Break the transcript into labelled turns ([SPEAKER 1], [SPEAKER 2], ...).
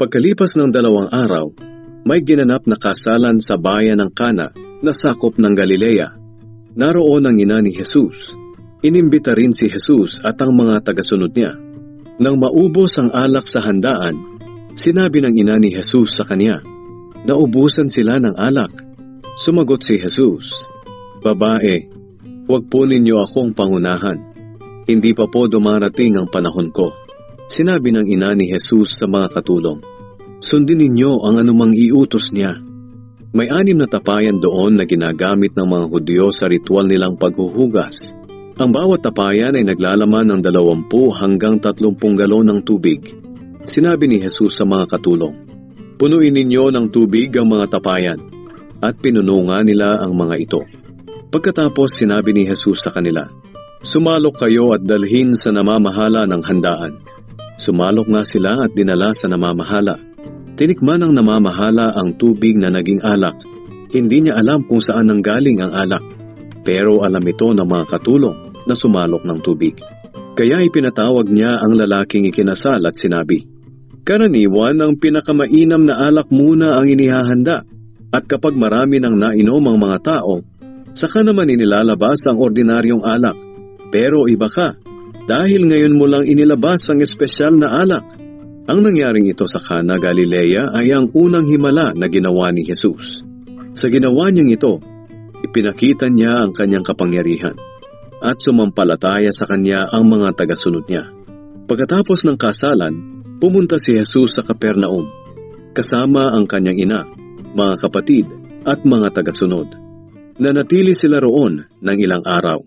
[SPEAKER 1] Pagkalipas ng 2 araw, may ginanap na kasalan sa bayan ng Cana na sakop ng Galilea. Naroon ang ina ni Jesus. Inimbita rin si Jesus at ang mga tagasunod niya. Nang maubos ang alak sa handaan, sinabi ng ina ni Jesus sa kanya, "Naubusan sila ng alak." Sumagot si Jesus, "Babae, huwag po ninyo akong pangunahan. Hindi pa po dumarating ang panahon ko." Sinabi ng ina ni Jesus sa mga katulong, "Sundin ninyo ang anumang iutos niya." May 6 na tapayan doon na ginagamit ng mga Hudyo sa ritual nilang paghuhugas. Ang bawat tapayan ay naglalaman ng 20 hanggang 30 galon ng tubig. Sinabi ni Jesus sa mga katulong, "Punuin ninyo ng tubig ang mga tapayan." At pinunungan nila ang mga ito. Pagkatapos sinabi ni Jesus sa kanila, "Sumalok kayo at dalhin sa namamahala ng handaan." Sumalok nga sila at dinala sa namamahala. Tinikman ng namamahala ang tubig na naging alak. Hindi niya alam kung saan nanggaling ang alak, pero alam ito ng mga katulong na sumalok ng tubig. Kaya ipinatawag niya ang lalaking ikinasal at sinabi, "Karaniwan ang pinakamainam na alak muna ang inihahanda, at kapag marami nang nainom ang mga tao, saka naman inilalabas ang ordinaryong alak. Pero iba ka, dahil ngayon mo lang inilabas ang espesyal na alak." Ang nangyaring ito sa Cana, Galilea ay ang unang himala na ginawa ni Jesus. Sa ginawa niyang ito, ipinakita niya ang kanyang kapangyarihan at sumampalataya sa kanya ang mga tagasunod niya. Pagkatapos ng kasalan, pumunta si Jesus sa Capernaum, kasama ang kanyang ina, mga kapatid at mga tagasunod. Nanatili sila roon ng ilang araw.